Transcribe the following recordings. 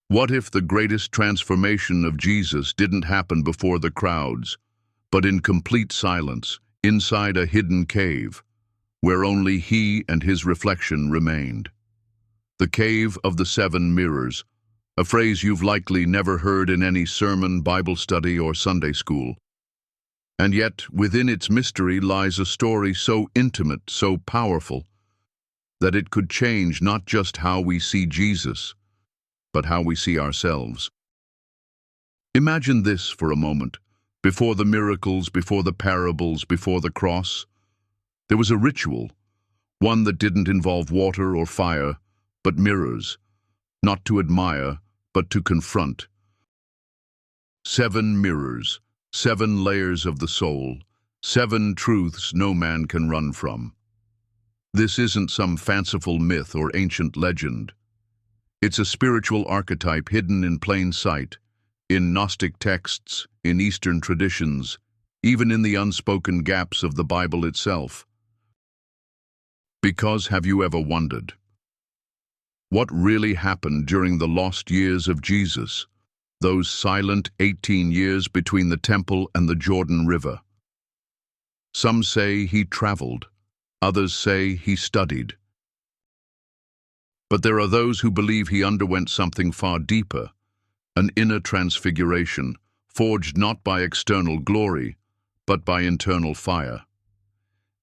What if the greatest transformation of Jesus didn't happen before the crowds, but in complete silence, inside a hidden cave, where only he and his reflection remained? The Cave of the Seven Mirrors, a phrase you've likely never heard in any sermon, Bible study, or Sunday school. And yet, within its mystery lies a story so intimate, so powerful, that it could change not just how we see Jesus, but how we see ourselves. Imagine this for a moment. Before the miracles, before the parables, before the cross, there was a ritual, one that didn't involve water or fire, but mirrors, not to admire, but to confront. 7 mirrors, 7 layers of the soul, 7 truths no man can run from. This isn't some fanciful myth or ancient legend. It's a spiritual archetype hidden in plain sight, in Gnostic texts, in Eastern traditions, even in the unspoken gaps of the Bible itself. Because have you ever wondered? What really happened during the lost years of Jesus, those silent 18 years between the temple and the Jordan River? Some say he traveled, others say he studied. But there are those who believe he underwent something far deeper, an inner transfiguration, forged not by external glory, but by internal fire.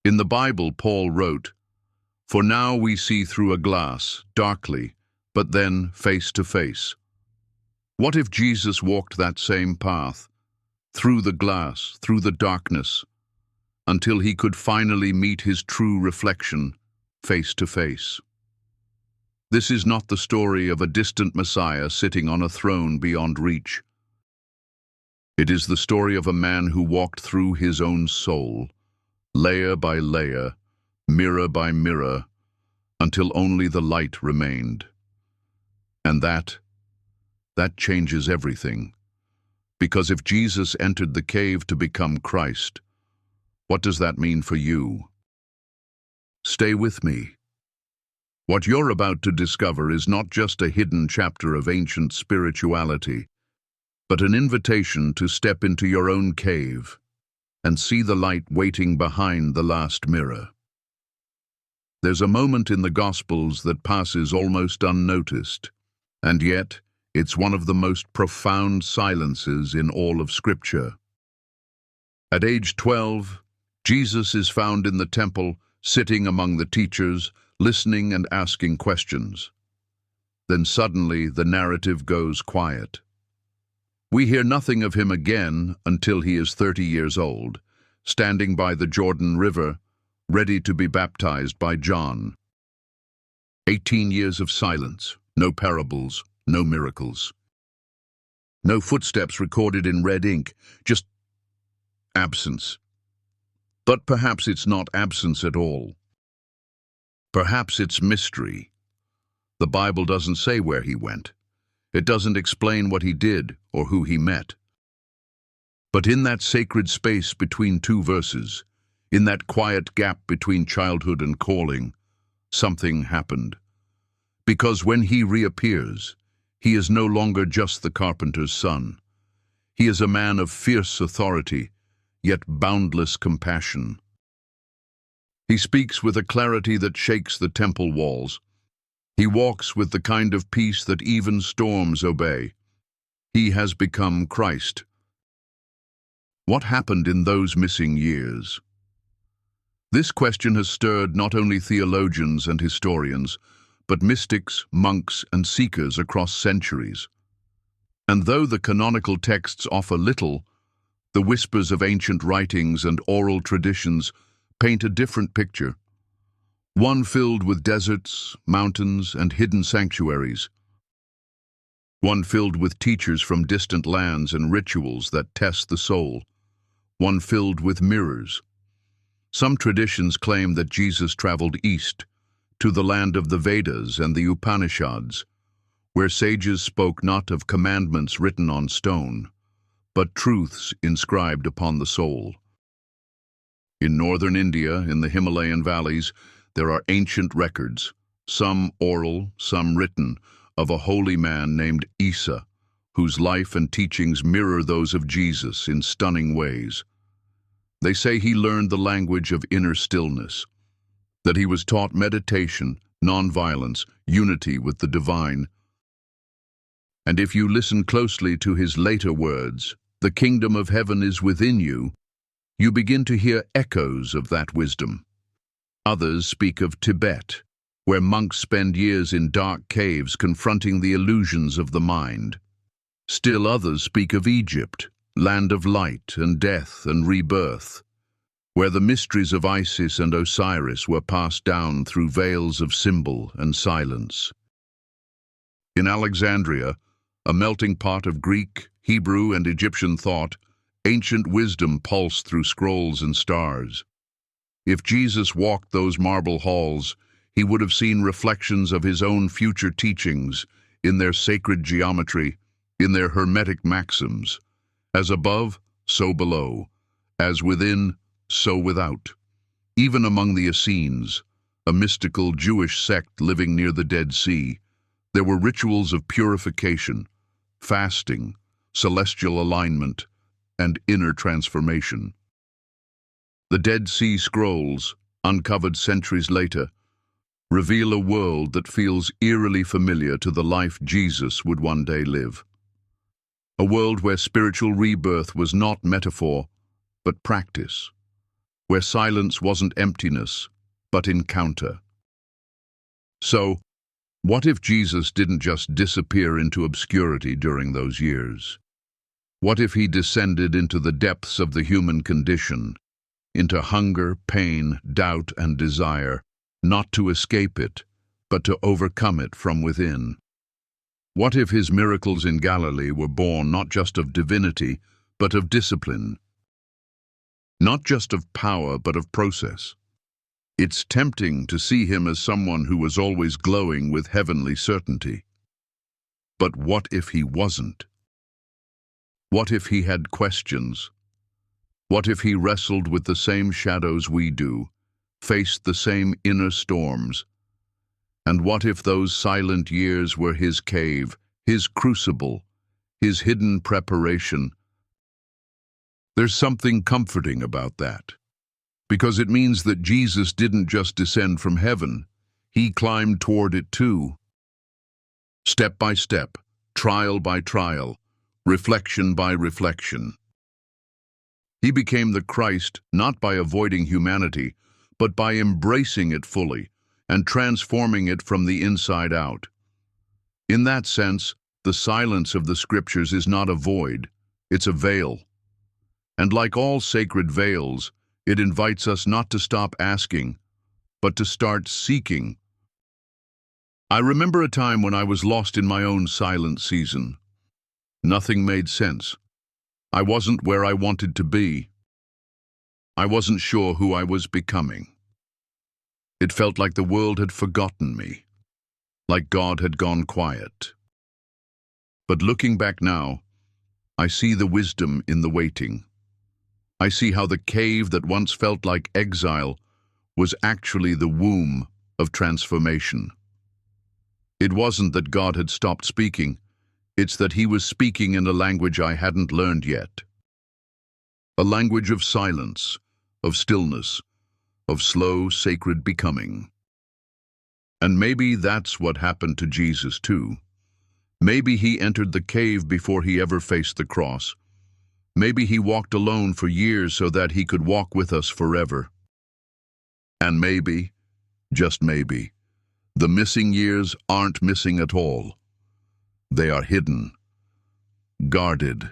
In the Bible, Paul wrote, "For now we see through a glass, darkly, but then face to face." What if Jesus walked that same path, through the glass, through the darkness, until he could finally meet his true reflection, face to face? This is not the story of a distant Messiah sitting on a throne beyond reach. It is the story of a man who walked through his own soul, layer by layer, mirror by mirror, until only the light remained. And that changes everything. Because if Jesus entered the cave to become Christ, what does that mean for you? Stay with me. What you're about to discover is not just a hidden chapter of ancient spirituality, but an invitation to step into your own cave and see the light waiting behind the last mirror. There's a moment in the Gospels that passes almost unnoticed, and yet it's one of the most profound silences in all of Scripture. At age 12, Jesus is found in the temple, sitting among the teachers, listening and asking questions. Then suddenly the narrative goes quiet. We hear nothing of him again until he is 30 years old, standing by the Jordan River, ready to be baptized by John. 18 years of silence, no parables, no miracles. No footsteps recorded in red ink, just absence. But perhaps it's not absence at all. Perhaps it's mystery. The Bible doesn't say where he went. It doesn't explain what he did or who he met. But in that sacred space between 2 verses, in that quiet gap between childhood and calling, something happened. Because when he reappears, he is no longer just the carpenter's son. He is a man of fierce authority, yet boundless compassion. He speaks with a clarity that shakes the temple walls. He walks with the kind of peace that even storms obey. He has become Christ. What happened in those missing years? This question has stirred not only theologians and historians, but mystics, monks, and seekers across centuries. And though the canonical texts offer little, the whispers of ancient writings and oral traditions paint a different picture. One filled with deserts, mountains, and hidden sanctuaries. One filled with teachers from distant lands and rituals that test the soul. One filled with mirrors. Some traditions claim that Jesus traveled east, to the land of the Vedas and the Upanishads, where sages spoke not of commandments written on stone, but truths inscribed upon the soul. In northern India, in the Himalayan valleys, there are ancient records, some oral, some written, of a holy man named Isa, whose life and teachings mirror those of Jesus in stunning ways. They say he learned the language of inner stillness, that he was taught meditation, nonviolence, unity with the divine. And if you listen closely to his later words, "The kingdom of heaven is within you," you begin to hear echoes of that wisdom. Others speak of Tibet, where monks spend years in dark caves confronting the illusions of the mind. Still others speak of Egypt, land of light and death and rebirth, where the mysteries of Isis and Osiris were passed down through veils of symbol and silence. In Alexandria, a melting pot of Greek, Hebrew, and Egyptian thought, ancient wisdom pulsed through scrolls and stars. If Jesus walked those marble halls, he would have seen reflections of his own future teachings in their sacred geometry, in their hermetic maxims. As above, so below. As within, so without. Even among the Essenes, a mystical Jewish sect living near the Dead Sea, there were rituals of purification, fasting, celestial alignment, and inner transformation. The Dead Sea Scrolls, uncovered centuries later, reveal a world that feels eerily familiar to the life Jesus would one day live. A world where spiritual rebirth was not metaphor, but practice. Where silence wasn't emptiness, but encounter. So, what if Jesus didn't just disappear into obscurity during those years? What if he descended into the depths of the human condition, into hunger, pain, doubt, and desire, not to escape it, but to overcome it from within? What if his miracles in Galilee were born not just of divinity, but of discipline? Not just of power, but of process. It's tempting to see him as someone who was always glowing with heavenly certainty. But what if he wasn't? What if he had questions? What if he wrestled with the same shadows we do, faced the same inner storms? And what if those silent years were his cave, his crucible, his hidden preparation? There's something comforting about that, because it means that Jesus didn't just descend from heaven, he climbed toward it too. Step by step, trial by trial, reflection by reflection. He became the Christ not by avoiding humanity, but by embracing it fully and transforming it from the inside out. In that sense, the silence of the Scriptures is not a void, it's a veil. And like all sacred veils, it invites us not to stop asking, but to start seeking. I remember a time when I was lost in my own silent season. Nothing made sense. I wasn't where I wanted to be. I wasn't sure who I was becoming. It felt like the world had forgotten me, like God had gone quiet. But looking back now, I see the wisdom in the waiting. I see how the cave that once felt like exile was actually the womb of transformation. It wasn't that God had stopped speaking, it's that he was speaking in a language I hadn't learned yet. A language of silence, of stillness, of slow, sacred becoming. And maybe that's what happened to Jesus too. Maybe he entered the cave before he ever faced the cross. Maybe he walked alone for years so that he could walk with us forever. And maybe, just maybe, the missing years aren't missing at all. They are hidden, guarded,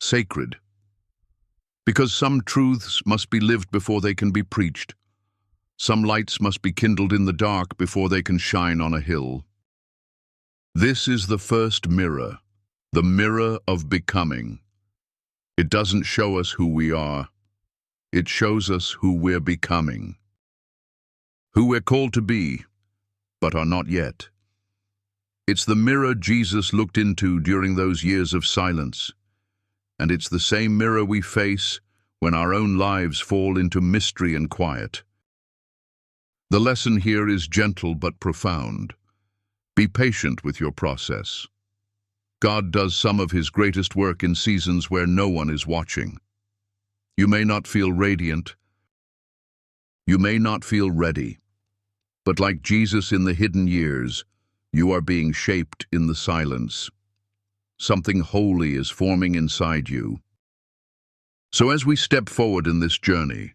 sacred. Because some truths must be lived before they can be preached. Some lights must be kindled in the dark before they can shine on a hill. This is the first mirror, the mirror of becoming. It doesn't show us who we are. It shows us who we're becoming. Who we're called to be, but are not yet. It's the mirror Jesus looked into during those years of silence. And it's the same mirror we face when our own lives fall into mystery and quiet. The lesson here is gentle but profound. Be patient with your process. God does some of his greatest work in seasons where no one is watching. You may not feel radiant. You may not feel ready. But like Jesus in the hidden years, you are being shaped in the silence. Something holy is forming inside you. So as we step forward in this journey,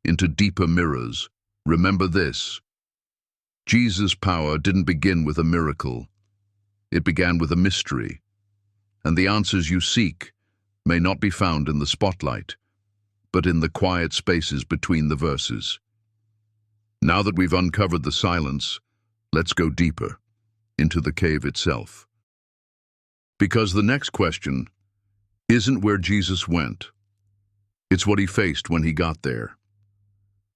into deeper mirrors, remember this. Jesus' power didn't begin with a miracle. It began with a mystery. And the answers you seek may not be found in the spotlight, but in the quiet spaces between the verses. Now that we've uncovered the silence, let's go deeper, into the cave itself. Because the next question isn't where Jesus went. It's what he faced when he got there.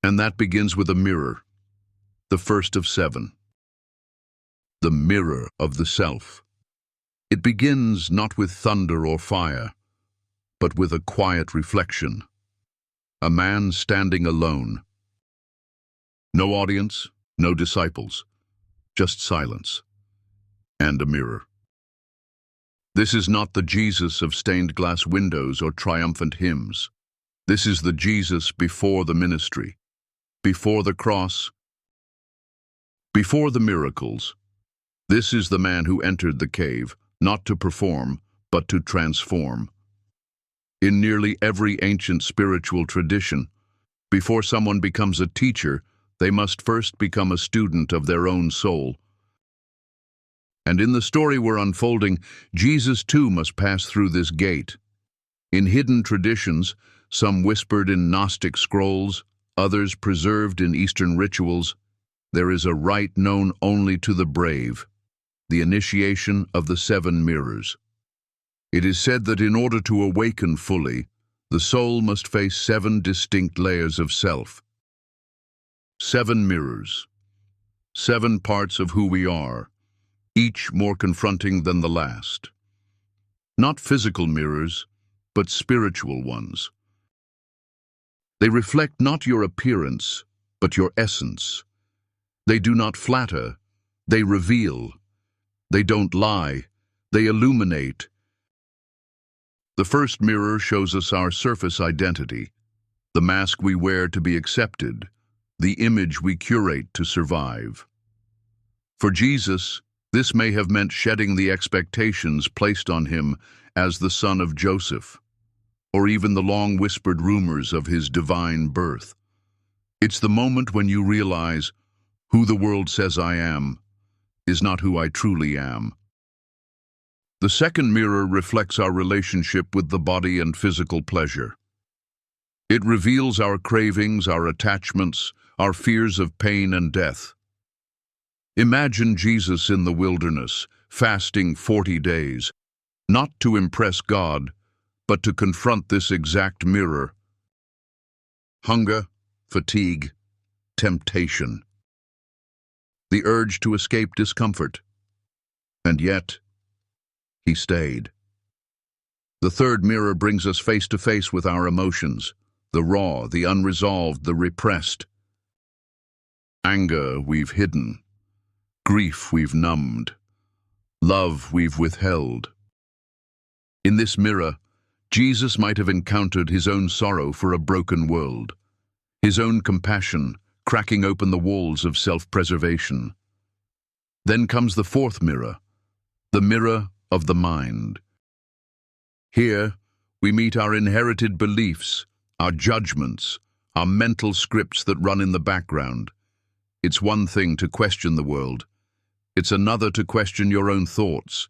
And that begins with a mirror, the first of 7. The mirror of the self. It begins not with thunder or fire, but with a quiet reflection. A man standing alone. No audience, no disciples, just silence and a mirror. This is not the Jesus of stained glass windows or triumphant hymns. This is the Jesus before the ministry, before the cross, before the miracles. This is the man who entered the cave, not to perform, but to transform. In nearly every ancient spiritual tradition, before someone becomes a teacher, they must first become a student of their own soul. And in the story we're unfolding, Jesus too must pass through this gate. In hidden traditions, some whispered in Gnostic scrolls, others preserved in Eastern rituals, there is a rite known only to the brave, the initiation of the 7 mirrors. It is said that in order to awaken fully, the soul must face 7 distinct layers of self. 7 mirrors, 7 parts of who we are, each more confronting than the last. Not physical mirrors, but spiritual ones. They reflect not your appearance, but your essence. They do not flatter, they reveal. They don't lie, they illuminate. The first mirror shows us our surface identity, the mask we wear to be accepted, the image we curate to survive. For Jesus, this may have meant shedding the expectations placed on him as the son of Joseph, or even the long-whispered rumors of his divine birth. It's the moment when you realize who the world says I am is not who I truly am. The second mirror reflects our relationship with the body and physical pleasure. It reveals our cravings, our attachments, our fears of pain and death. Imagine Jesus in the wilderness, fasting 40 days, not to impress God, but to confront this exact mirror. Hunger, fatigue, temptation. The urge to escape discomfort. And yet, he stayed. The third mirror brings us face to face with our emotions, the raw, the unresolved, the repressed. Anger we've hidden, grief we've numbed, love we've withheld. In this mirror, Jesus might have encountered his own sorrow for a broken world, his own compassion cracking open the walls of self-preservation. Then comes the fourth mirror, the mirror of the mind. Here, we meet our inherited beliefs, our judgments, our mental scripts that run in the background. It's one thing to question the world. It's another to question your own thoughts.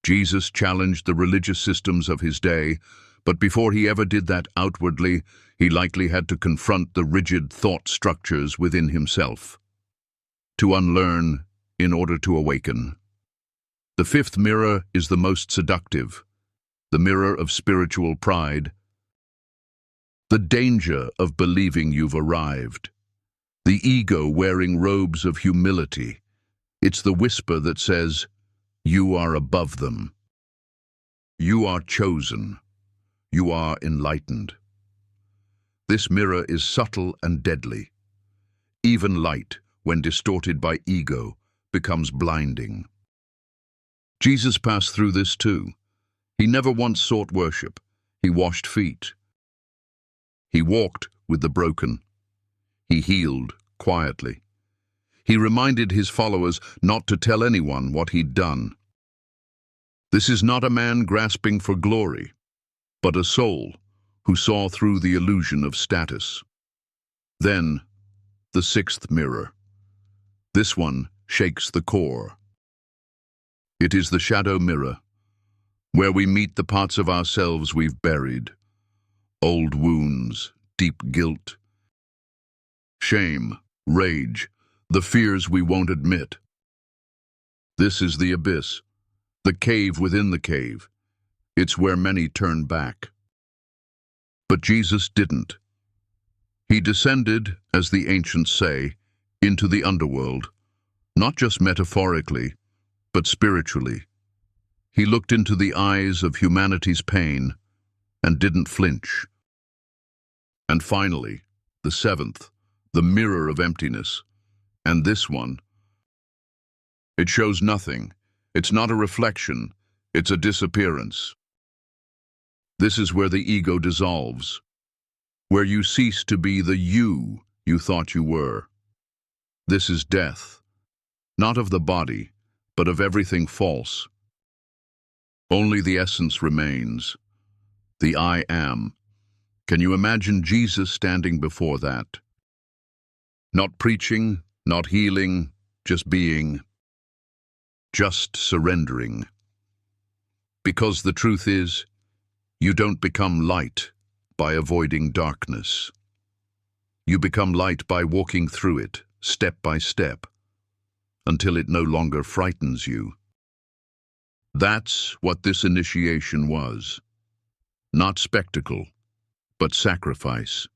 Jesus challenged the religious systems of his day, but before he ever did that outwardly, he likely had to confront the rigid thought structures within himself. To unlearn in order to awaken. The fifth mirror is the most seductive, the mirror of spiritual pride. The danger of believing you've arrived. The ego wearing robes of humility. It's the whisper that says, you are above them. You are chosen. You are enlightened. This mirror is subtle and deadly. Even light, when distorted by ego, becomes blinding. Jesus passed through this too. He never once sought worship. He washed feet. He walked with the broken. He healed quietly. He reminded his followers not to tell anyone what he'd done. This is not a man grasping for glory, but a soul who saw through the illusion of status. Then, the sixth mirror. This one shakes the core. It is the shadow mirror, where we meet the parts of ourselves we've buried. Old wounds, deep guilt, shame, rage, the fears we won't admit. This is the abyss, the cave within the cave. It's where many turn back. But Jesus didn't. He descended, as the ancients say, into the underworld, not just metaphorically, but spiritually. He looked into the eyes of humanity's pain and didn't flinch. And finally, the seventh, the mirror of emptiness. And this one, it shows nothing. It's not a reflection, it's a disappearance. This is where the ego dissolves, where you cease to be the you thought you were. This is death, not of the body, but of everything false. Only the essence remains, the I am. Can you imagine Jesus standing before that? Not preaching, not healing, just being, just surrendering. Because the truth is, you don't become light by avoiding darkness. You become light by walking through it, step by step, until it no longer frightens you. That's what this initiation was. Not spectacle, but sacrifice.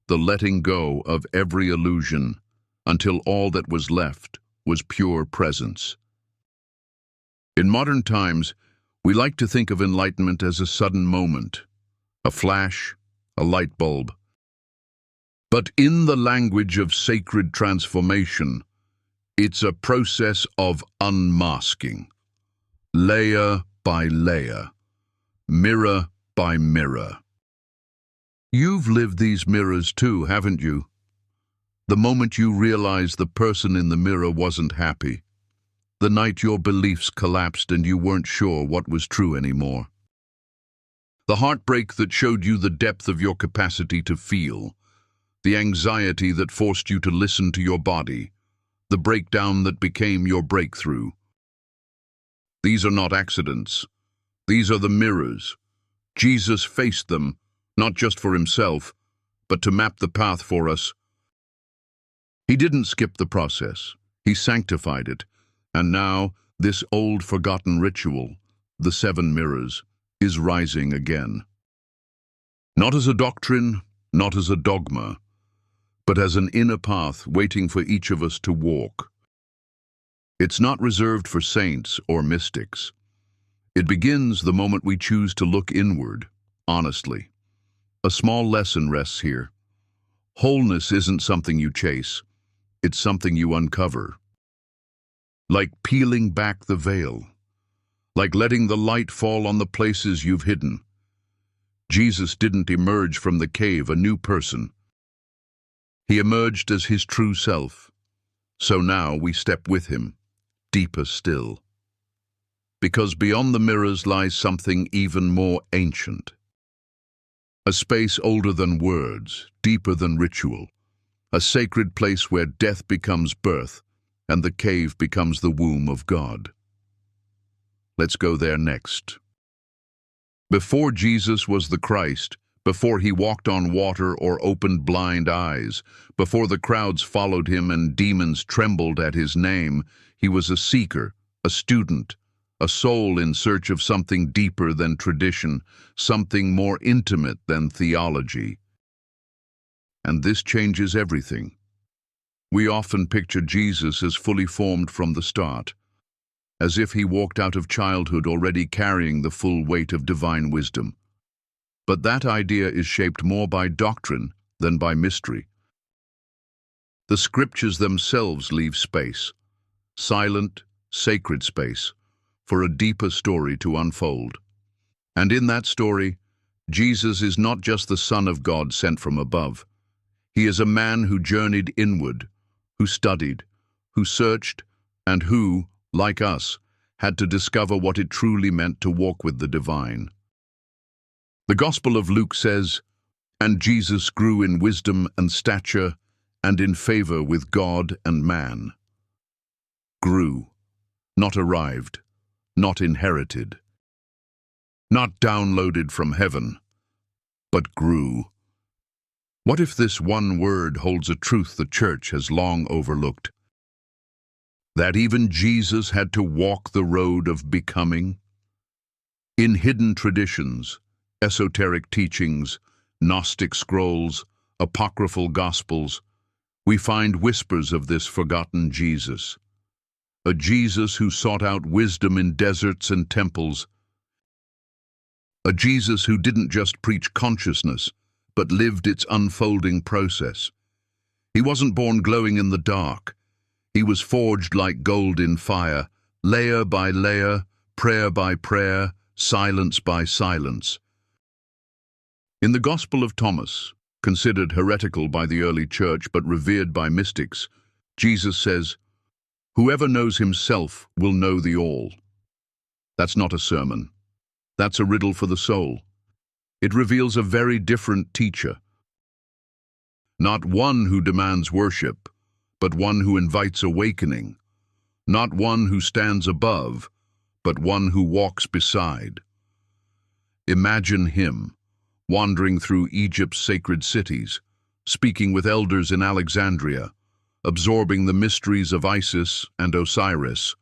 The letting go of every illusion until all that was left was pure presence. In modern times, we like to think of enlightenment as a sudden moment, a flash, a light bulb. But in the language of sacred transformation, it's a process of unmasking, layer by layer, mirror by mirror. You've lived these mirrors too, haven't you? The moment you realized the person in the mirror wasn't happy. The night your beliefs collapsed and you weren't sure what was true anymore. The heartbreak that showed you the depth of your capacity to feel. The anxiety that forced you to listen to your body. The breakdown that became your breakthrough. These are not accidents. These are the mirrors. Jesus faced them, not just for himself, but to map the path for us. He didn't skip the process. He sanctified it. And now, this old forgotten ritual, the 7 mirrors, is rising again. Not as a doctrine, not as a dogma, but as an inner path waiting for each of us to walk. It's not reserved for saints or mystics. It begins the moment we choose to look inward, honestly. A small lesson rests here. Wholeness isn't something you chase. It's something you uncover. Like peeling back the veil. Like letting the light fall on the places you've hidden. Jesus didn't emerge from the cave a new person. He emerged as his true self. So now we step with him, deeper still. Because beyond the mirrors lies something even more ancient. A space older than words, deeper than ritual. A sacred place where death becomes birth and the cave becomes the womb of God. Let's go there next. Before Jesus was the Christ, before he walked on water or opened blind eyes, before the crowds followed him and demons trembled at his name, he was a seeker, a student, a soul in search of something deeper than tradition, something more intimate than theology. And this changes everything. We often picture Jesus as fully formed from the start, as if he walked out of childhood already carrying the full weight of divine wisdom. But that idea is shaped more by doctrine than by mystery. The scriptures themselves leave space. silent, sacred space for a deeper story to unfold. And in that story, Jesus is not just the Son of God sent from above. He is a man who journeyed inward, who studied, who searched, and who, like us, had to discover what it truly meant to walk with the divine. The Gospel of Luke says, "And Jesus grew in wisdom and stature and in favor with God and man." Grew, not arrived, not inherited, not downloaded from heaven, but grew. What if this one word holds a truth the church has long overlooked? That even Jesus had to walk the road of becoming? In hidden traditions, esoteric teachings, Gnostic scrolls, apocryphal gospels, we find whispers of this forgotten Jesus. A Jesus who sought out wisdom in deserts and temples. A Jesus who didn't just preach consciousness, but lived its unfolding process. He wasn't born glowing in the dark. He was forged like gold in fire, layer by layer, prayer by prayer, silence by silence. In the Gospel of Thomas, considered heretical by the early church but revered by mystics, Jesus says, "Whoever knows himself will know the all." That's not a sermon. That's a riddle for the soul. It reveals a very different teacher. Not one who demands worship, but one who invites awakening. Not one who stands above, but one who walks beside. Imagine him, wandering through Egypt's sacred cities, speaking with elders in Alexandria, absorbing the mysteries of Isis and Osiris.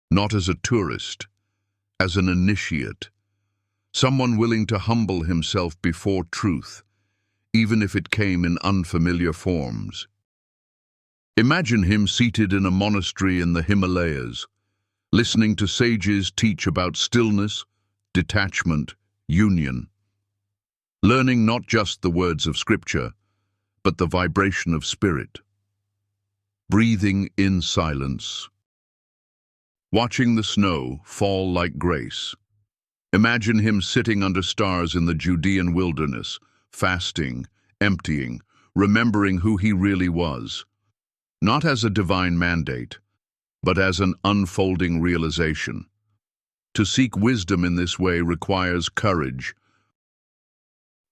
Not as a tourist, as an initiate, someone willing to humble himself before truth, even if it came in unfamiliar forms. Imagine him seated in a monastery in the Himalayas, listening to sages teach about stillness, detachment, union, learning not just the words of Scripture, but the vibration of spirit, breathing in silence, watching the snow fall like grace. Imagine him sitting under stars in the Judean wilderness, fasting, emptying, remembering who he really was, not as a divine mandate, but as an unfolding realization. To seek wisdom in this way requires courage,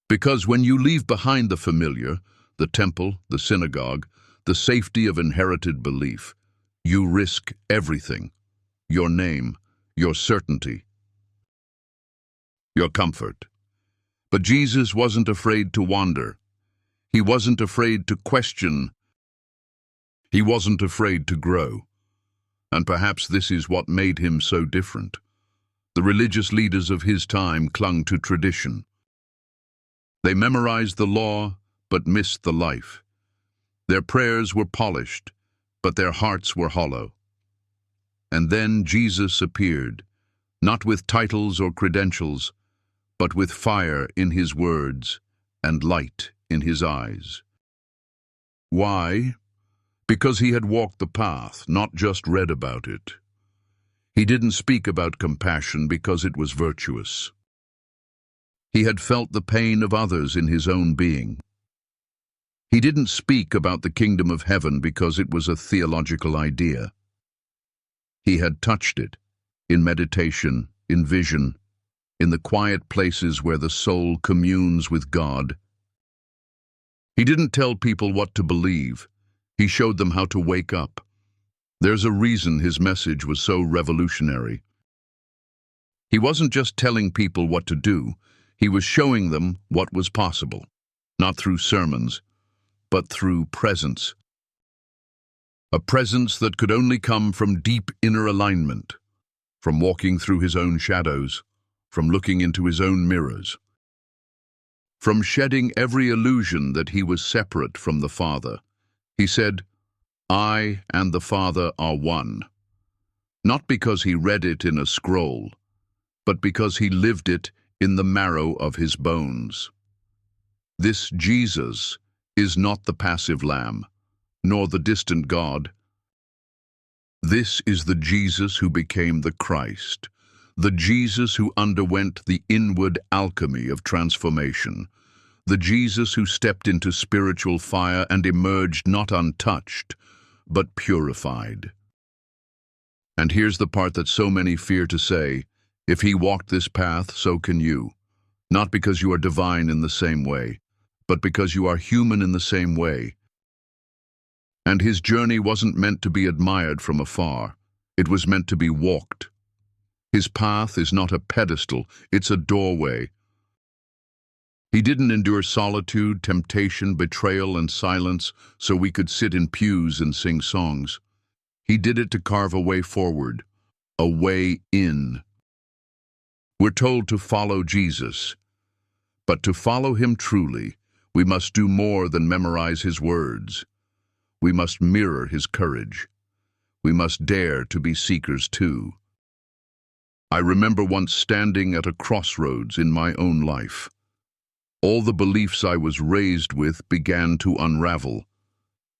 because when you leave behind the familiar, the temple, the synagogue, the safety of inherited belief, you risk everything: your name, your certainty, your comfort. But Jesus wasn't afraid to wander. He wasn't afraid to question. He wasn't afraid to grow. And perhaps this is what made him so different. The religious leaders of his time clung to tradition. They memorized the law, but missed the life. Their prayers were polished, but their hearts were hollow. And then Jesus appeared, not with titles or credentials, but with fire in his words and light in his eyes. Why? Because he had walked the path, not just read about it. He didn't speak about compassion because it was virtuous. He had felt the pain of others in his own being. He didn't speak about the kingdom of heaven because it was a theological idea. He had touched it, in meditation, in vision, in the quiet places where the soul communes with God. He didn't tell people what to believe. He showed them how to wake up. There's a reason his message was so revolutionary. He wasn't just telling people what to do, he was showing them what was possible, not through sermons, but through presence. A presence that could only come from deep inner alignment, from walking through his own shadows, from looking into his own mirrors, from shedding every illusion that he was separate from the Father. He said, "I and the Father are one," not because he read it in a scroll, but because he lived it in the marrow of his bones. This Jesus is not the passive lamb, nor the distant God. This is the Jesus who became the Christ, the Jesus who underwent the inward alchemy of transformation, the Jesus who stepped into spiritual fire and emerged not untouched, but purified. And here's the part that so many fear to say: if he walked this path, so can you. Not because you are divine in the same way, but because you are human in the same way. And his journey wasn't meant to be admired from afar. It was meant to be walked. His path is not a pedestal, it's a doorway. He didn't endure solitude, temptation, betrayal, and silence so we could sit in pews and sing songs. He did it to carve a way forward, a way in. We're told to follow Jesus, but to follow him truly, we must do more than memorize his words. We must mirror his courage. We must dare to be seekers too. I remember once standing at a crossroads in my own life. All the beliefs I was raised with began to unravel.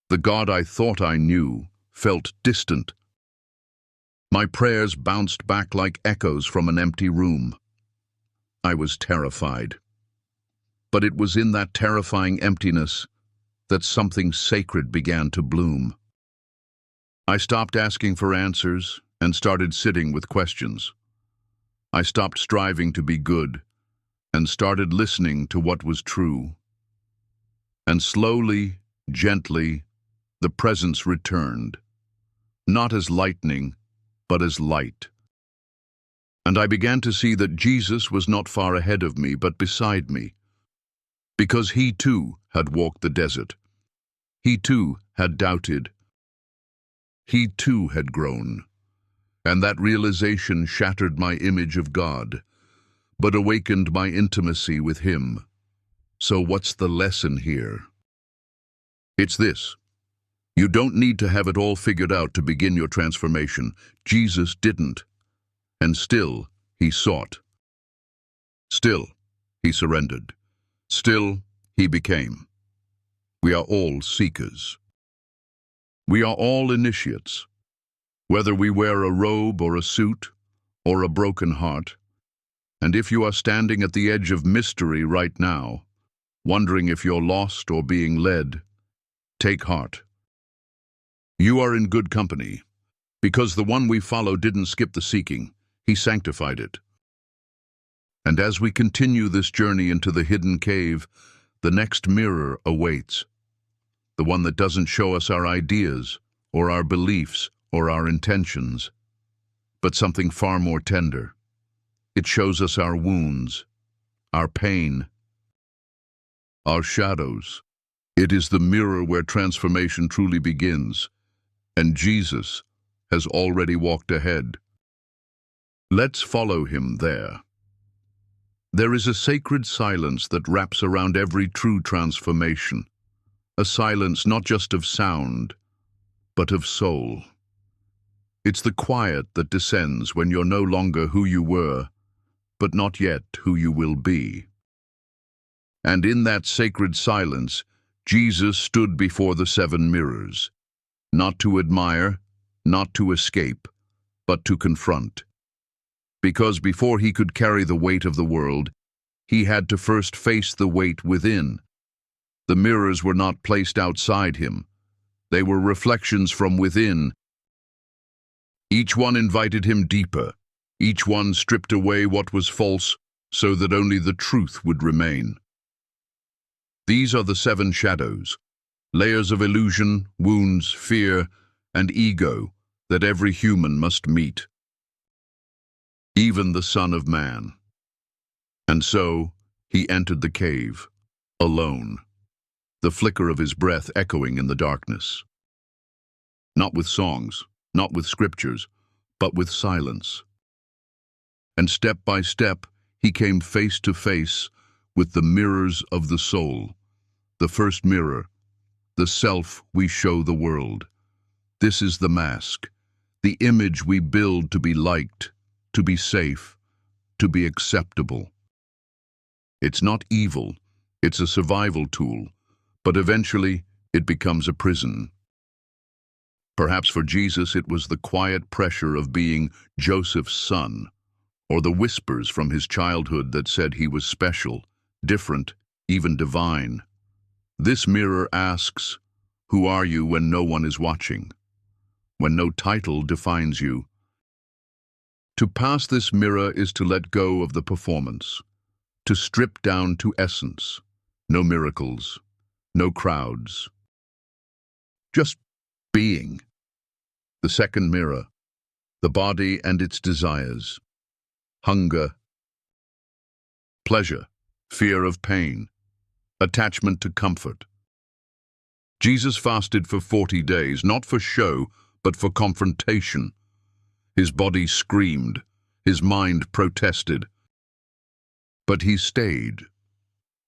The God I thought I knew felt distant. My prayers bounced back like echoes from an empty room. I was terrified. But it was in that terrifying emptiness that something sacred began to bloom. I stopped asking for answers and started sitting with questions. I stopped striving to be good and started listening to what was true. And slowly, gently, the presence returned, not as lightning, but as light. And I began to see that Jesus was not far ahead of me, but beside me, because he too had walked the desert. He too had doubted. He too had grown. And that realization shattered my image of God, but awakened my intimacy with him. So what's the lesson here? It's this: you don't need to have it all figured out to begin your transformation. Jesus didn't. And still, he sought. Still, he surrendered. Still, he became. We are all seekers. We are all initiates. Whether we wear a robe or a suit, or a broken heart, and if you are standing at the edge of mystery right now, wondering if you're lost or being led, take heart. You are in good company, because the one we follow didn't skip the seeking, he sanctified it. And as we continue this journey into the hidden cave, the next mirror awaits. The one that doesn't show us our ideas, or our beliefs, or our intentions, but something far more tender. It shows us our wounds, our pain, our shadows. It is the mirror where transformation truly begins, and Jesus has already walked ahead. Let's follow him there. There is a sacred silence that wraps around every true transformation, a silence not just of sound, but of soul. It's the quiet that descends when you're no longer who you were, but not yet who you will be. And in that sacred silence, Jesus stood before the 7 mirrors, not to admire, not to escape, but to confront. Because before he could carry the weight of the world, he had to first face the weight within. The mirrors were not placed outside him. They were reflections from within. Each one invited him deeper. Each one stripped away what was false so that only the truth would remain. These are the 7 shadows, layers of illusion, wounds, fear, and ego that every human must meet. Even the Son of Man. And so, he entered the cave, alone, the flicker of his breath echoing in the darkness. Not with songs, not with scriptures, but with silence. And step by step, he came face to face with the mirrors of the soul. The first mirror, the self we show the world. This is the mask, the image we build to be liked, to be safe, to be acceptable. It's not evil, it's a survival tool, but eventually it becomes a prison. Perhaps for Jesus it was the quiet pressure of being Joseph's son, or the whispers from his childhood that said he was special, different, even divine. This mirror asks, who are you when no one is watching? When no title defines you? To pass this mirror is to let go of the performance, to strip down to essence. No miracles, no crowds. Just being. The second mirror, the body and its desires, hunger, pleasure, fear of pain, attachment to comfort. Jesus fasted for 40 days, not for show, but for confrontation. His body screamed, his mind protested. But he stayed,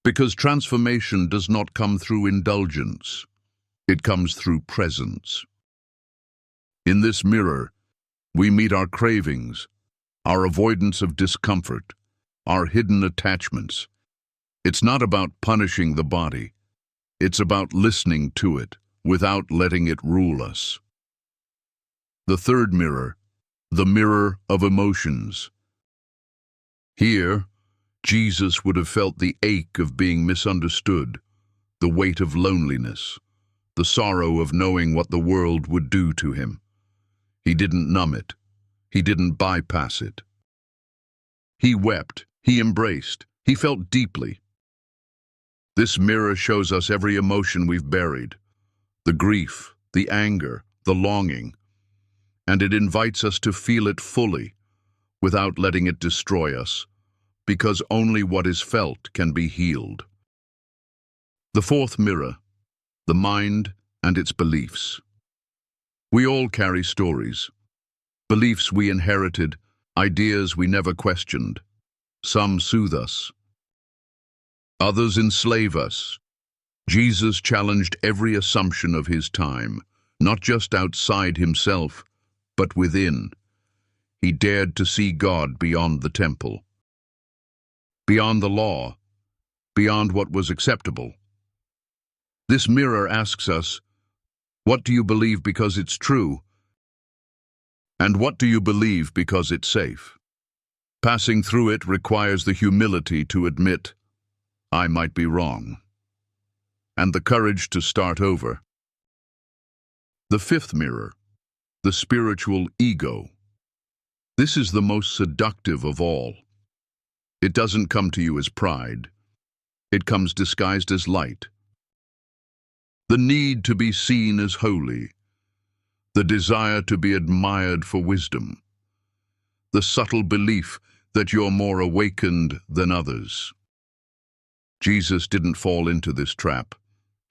because transformation does not come through indulgence. It comes through presence. In this mirror, we meet our cravings, our avoidance of discomfort, our hidden attachments. It's not about punishing the body. It's about listening to it without letting it rule us. The third mirror, the mirror of emotions. Here, Jesus would have felt the ache of being misunderstood, the weight of loneliness, the sorrow of knowing what the world would do to him. He didn't numb it. He didn't bypass it. He wept. He embraced. He felt deeply. This mirror shows us every emotion we've buried, the grief, the anger, the longing, and it invites us to feel it fully, without letting it destroy us, because only what is felt can be healed. The fourth mirror, the mind and its beliefs. We all carry stories, beliefs we inherited, ideas we never questioned. Some soothe us. Others enslave us. Jesus challenged every assumption of his time, not just outside himself, but within. He dared to see God beyond the temple, beyond the law, beyond what was acceptable. This mirror asks us, what do you believe because it's true? And what do you believe because it's safe? Passing through it requires the humility to admit, I might be wrong, and the courage to start over. The fifth mirror, the spiritual ego. This is the most seductive of all. It doesn't come to you as pride. It comes disguised as light. The need to be seen as holy, the desire to be admired for wisdom, the subtle belief that you're more awakened than others. Jesus didn't fall into this trap.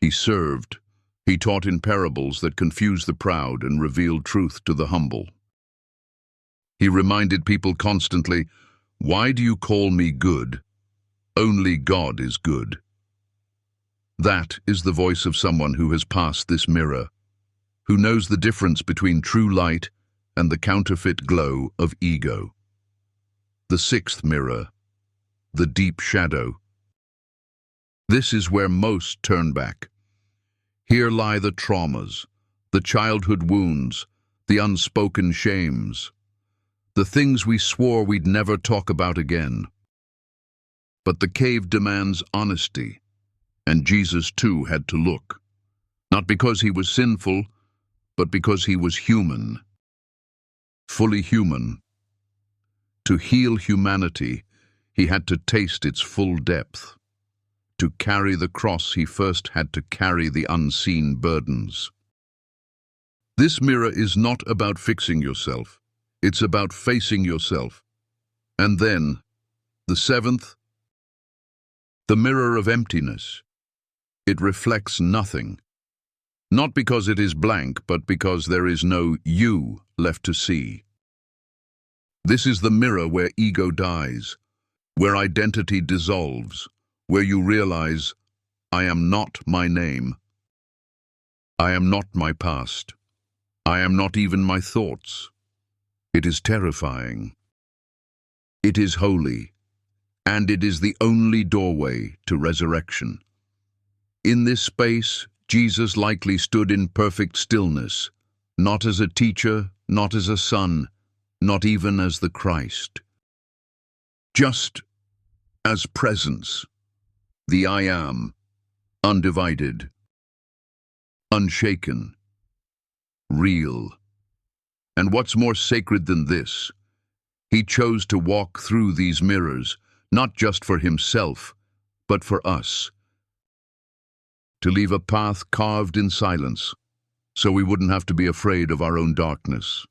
He served. He taught in parables that confused the proud and revealed truth to the humble. He reminded people constantly, why do you call me good? Only God is good. That is the voice of someone who has passed this mirror, who knows the difference between true light and the counterfeit glow of ego. The sixth mirror, the deep shadow. This is where most turn back. Here lie the traumas, the childhood wounds, the unspoken shames, the things we swore we'd never talk about again. But the cave demands honesty, and Jesus too had to look, not because he was sinful, but because he was human, fully human. To heal humanity, he had to taste its full depth. To carry the cross, he first had to carry the unseen burdens. This mirror is not about fixing yourself. It's about facing yourself. And then, the seventh, the mirror of emptiness. It reflects nothing. Not because it is blank, but because there is no you left to see. This is the mirror where ego dies, where identity dissolves, where you realize, I am not my name. I am not my past. I am not even my thoughts. It is terrifying. It is holy, and it is the only doorway to resurrection. In this space, Jesus likely stood in perfect stillness, not as a teacher, not as a son, not even as the Christ. Just as presence, the I Am, undivided, unshaken, real. And what's more sacred than this? He chose to walk through these mirrors, not just for himself, but for us. To leave a path carved in silence, so we wouldn't have to be afraid of our own darkness.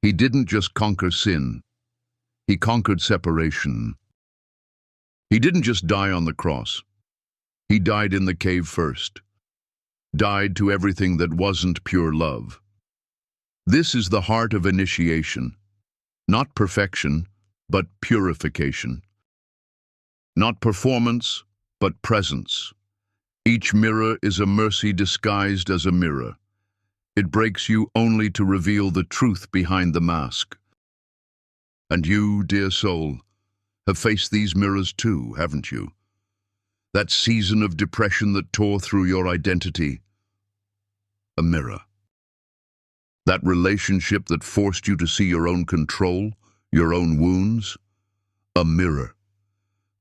He didn't just conquer sin, he conquered separation. He didn't just die on the cross, he died in the cave first, died to everything that wasn't pure love. This is the heart of initiation, not perfection, but purification. Not performance, but presence. Each mirror is a mercy disguised as a mirror. It breaks you only to reveal the truth behind the mask. And you, dear soul, have faced these mirrors too, haven't you? That season of depression that tore through your identity. A mirror. That relationship that forced you to see your own control, your own wounds. A mirror.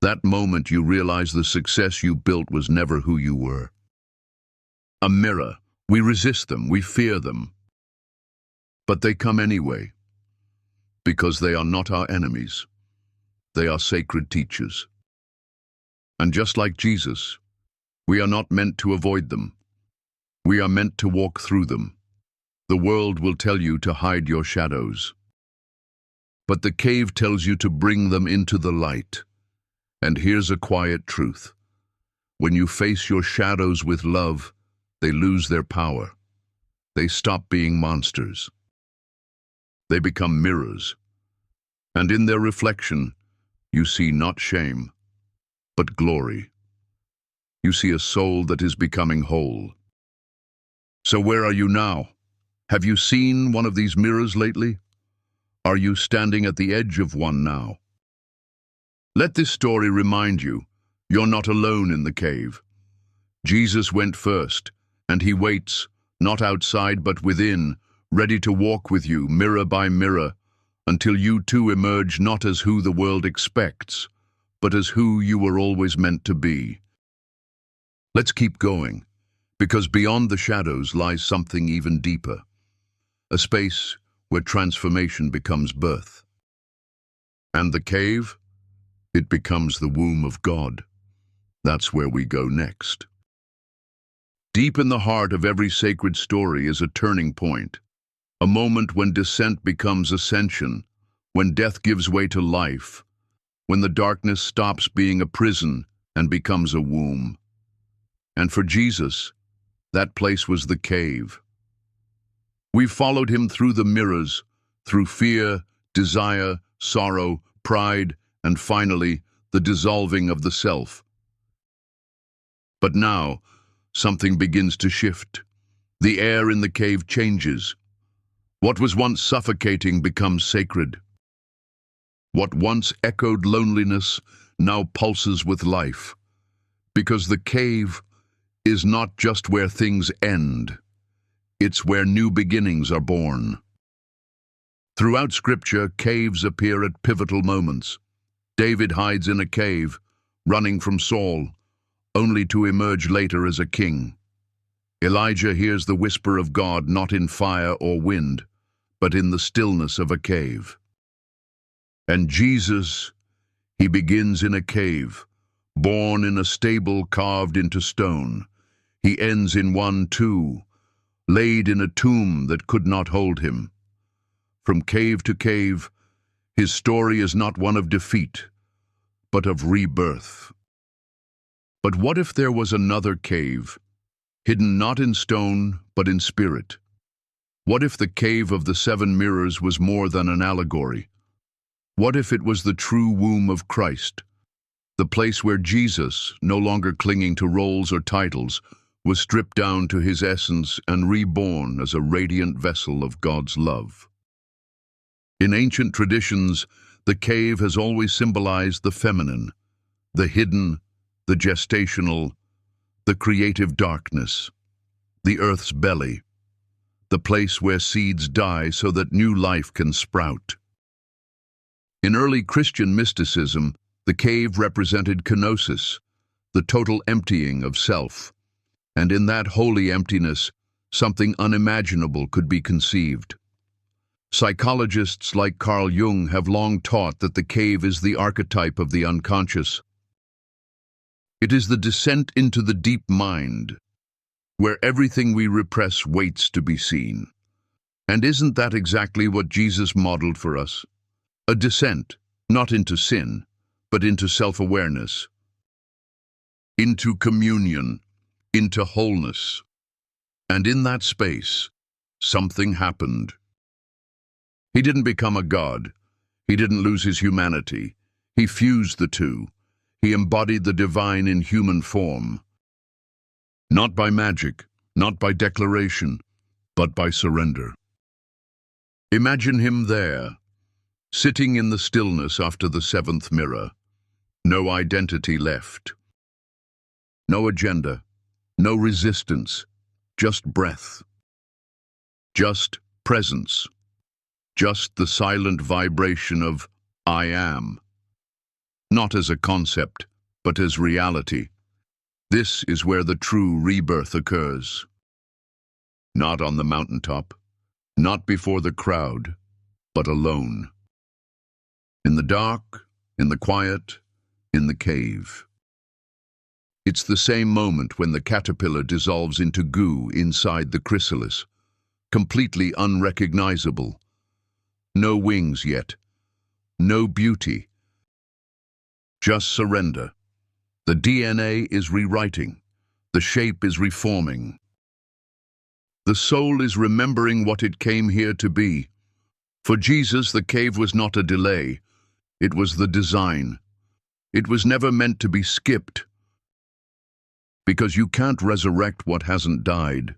That moment you realize the success you built was never who you were. A mirror. We resist them, we fear them. But they come anyway, because they are not our enemies. They are sacred teachers. And just like Jesus, we are not meant to avoid them. We are meant to walk through them. The world will tell you to hide your shadows. But the cave tells you to bring them into the light. And here's a quiet truth. When you face your shadows with love, they lose their power. They stop being monsters. They become mirrors. And in their reflection, you see not shame, but glory. You see a soul that is becoming whole. So where are you now? Have you seen one of these mirrors lately? Are you standing at the edge of one now? Let this story remind you, you're not alone in the cave. Jesus went first, and he waits, not outside but within, ready to walk with you, mirror by mirror, until you too emerge not as who the world expects, but as who you were always meant to be. Let's keep going, because beyond the shadows lies something even deeper, a space where transformation becomes birth. And the cave? It becomes the womb of God. That's where we go next. Deep in the heart of every sacred story is a turning point, a moment when descent becomes ascension, when death gives way to life, when the darkness stops being a prison and becomes a womb. And for Jesus, that place was the cave. We followed him through the mirrors, through fear, desire, sorrow, pride, and finally, the dissolving of the self. But now, something begins to shift. The air in the cave changes. What was once suffocating becomes sacred. What once echoed loneliness now pulses with life. Because the cave is not just where things end. It's where new beginnings are born. Throughout Scripture, caves appear at pivotal moments. David hides in a cave, running from Saul, only to emerge later as a king. Elijah hears the whisper of God not in fire or wind, but in the stillness of a cave. And Jesus, he begins in a cave, born in a stable carved into stone. He ends in one too, laid in a tomb that could not hold him. From cave to cave, his story is not one of defeat, but of rebirth. But what if there was another cave, hidden not in stone, but in spirit? What if the cave of the 7 mirrors was more than an allegory? What if it was the true womb of Christ, the place where Jesus, no longer clinging to roles or titles, was stripped down to his essence and reborn as a radiant vessel of God's love? In ancient traditions, the cave has always symbolized the feminine, the hidden, the gestational, the creative darkness, the earth's belly. the place where seeds die so that new life can sprout. In early Christian mysticism, the cave represented kenosis, the total emptying of self, and in that holy emptiness, something unimaginable could be conceived. Psychologists like Carl Jung have long taught that the cave is the archetype of the unconscious. It is the descent into the deep mind, where everything we repress waits to be seen. And isn't that exactly what Jesus modeled for us? A descent, not into sin, but into self-awareness, into communion, into wholeness. And in that space, something happened. He didn't become a god. He didn't lose his humanity. He fused the two. He embodied the divine in human form. Not by magic, not by declaration, but by surrender. Imagine him there, sitting in the stillness after the seventh mirror. No identity left. No agenda, no resistance, just breath. Just presence. Just the silent vibration of I am. Not as a concept, but as reality. This is where the true rebirth occurs. Not on the mountaintop, not before the crowd, but alone. In the dark, in the quiet, in the cave. It's the same moment when the caterpillar dissolves into goo inside the chrysalis, completely unrecognizable. No wings yet, no beauty. Just surrender. The DNA is rewriting, the shape is reforming. The soul is remembering what it came here to be. For Jesus, the cave was not a delay, it was the design. It was never meant to be skipped. Because you can't resurrect what hasn't died.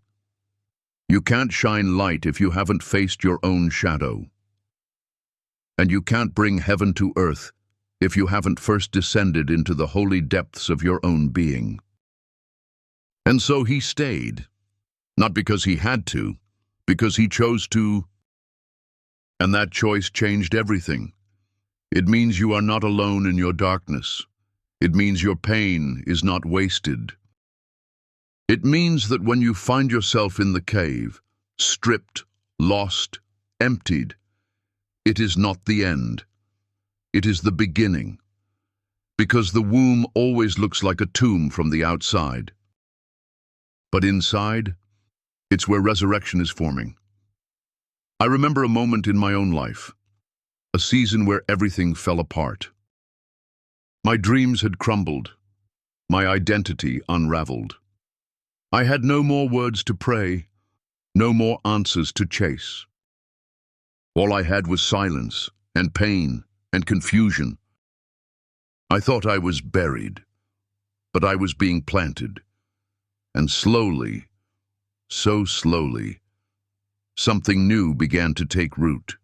You can't shine light if you haven't faced your own shadow. And you can't bring heaven to earth if you haven't first descended into the holy depths of your own being. And so he stayed, not because he had to, because he chose to. And that choice changed everything. It means you are not alone in your darkness. It means your pain is not wasted. It means that when you find yourself in the cave, stripped, lost, emptied, it is not the end. It is the beginning. Because the womb always looks like a tomb from the outside. But inside, it's where resurrection is forming. I remember a moment in my own life, a season where everything fell apart. My dreams had crumbled, my identity unraveled. I had no more words to pray, no more answers to chase. All I had was silence and pain and confusion. I thought I was buried, but I was being planted. And slowly, so slowly, something new began to take root.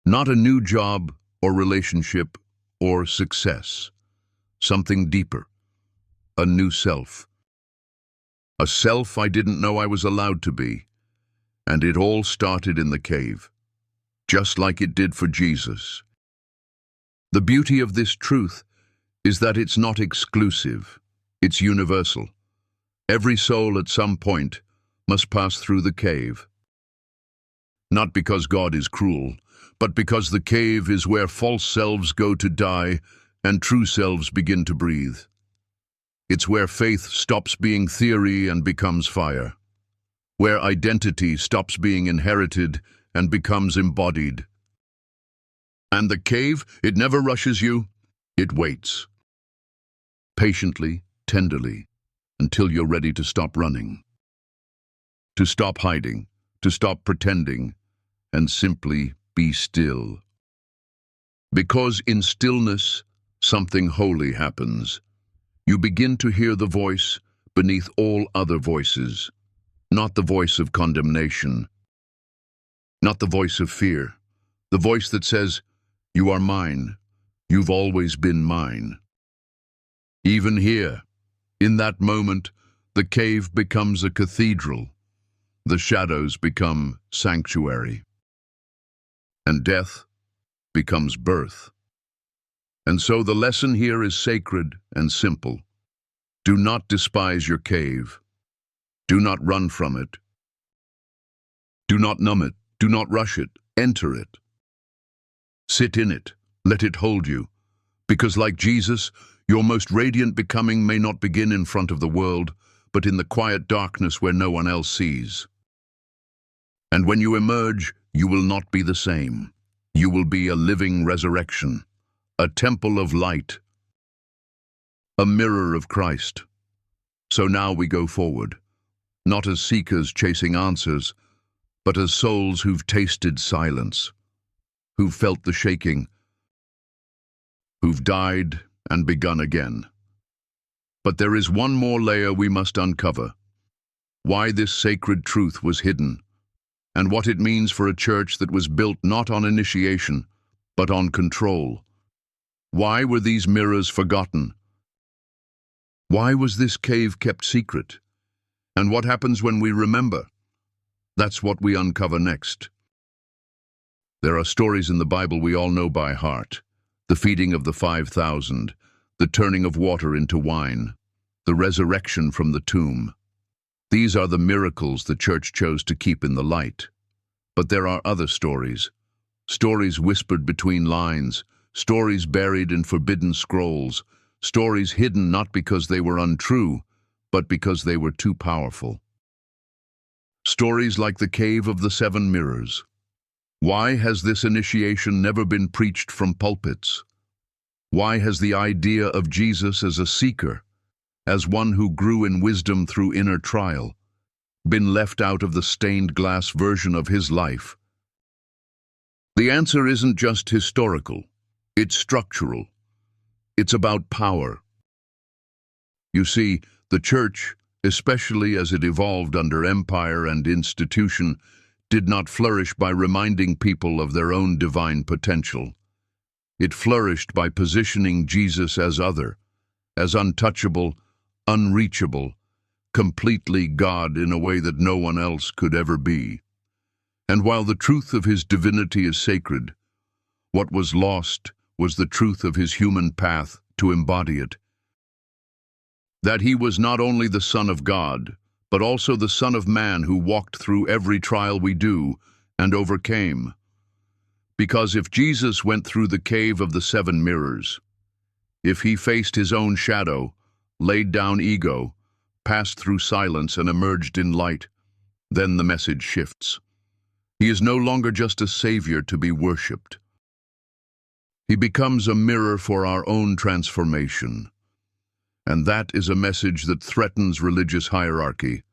Not a new job or relationship or success. Something deeper. A new self. A self I didn't know I was allowed to be. And it all started in the cave, just like it did for Jesus. The beauty of this truth is that it's not exclusive, it's universal. Every soul at some point must pass through the cave. Not because God is cruel, but because the cave is where false selves go to die and true selves begin to breathe. It's where faith stops being theory and becomes fire. Where identity stops being inherited and becomes embodied. And the cave, it never rushes you, it waits. Patiently, tenderly, until you're ready to stop running. To stop hiding, to stop pretending, and simply be still. Because in stillness, something holy happens. You begin to hear the voice beneath all other voices, not the voice of condemnation, not the voice of fear, the voice that says, "You are mine, you've always been mine." Even here, in that moment, the cave becomes a cathedral, The shadows become sanctuary, and death becomes birth. And so the lesson here is sacred and simple. Do not despise your cave. Do not run from it. Do not numb it. Do not rush it. Enter it. Sit in it. Let it hold you. Because like Jesus, your most radiant becoming may not begin in front of the world, but in the quiet darkness where no one else sees. And when you emerge, you will not be the same. You will be a living resurrection, a temple of light, a mirror of Christ. So now we go forward, not as seekers chasing answers, but as souls who've tasted silence, who've felt the shaking, who've died and begun again. But there is one more layer we must uncover: why this sacred truth was hidden, and what it means for a church that was built not on initiation, but on control. Why were these mirrors forgotten? Why was this cave kept secret? And what happens when we remember? That's what we uncover next. There are stories in the Bible we all know by heart: the feeding of the 5,000, the turning of water into wine, the resurrection from the tomb. These are the miracles the church chose to keep in the light. But there are other stories whispered between lines, stories buried in forbidden scrolls, stories hidden not because they were untrue, but because they were too powerful. Stories like the Cave of the Seven Mirrors. Why has this initiation never been preached from pulpits? Why has the idea of Jesus as a seeker, as one who grew in wisdom through inner trial, been left out of the stained glass version of his life? The answer isn't just historical, it's structural. It's about power. You see, the church, especially as it evolved under empire and institution, did not flourish by reminding people of their own divine potential. It flourished by positioning Jesus as other, as untouchable, unreachable, completely God in a way that no one else could ever be. And while the truth of his divinity is sacred, what was lost was the truth of his human path to embody it. That he was not only the Son of God, but also the Son of Man who walked through every trial we do and overcame. Because if Jesus went through the cave of the seven mirrors, if he faced his own shadow, laid down ego, passed through silence and emerged in light, then the message shifts. He is no longer just a savior to be worshipped. He becomes a mirror for our own transformation. And that is a message that threatens religious hierarchy.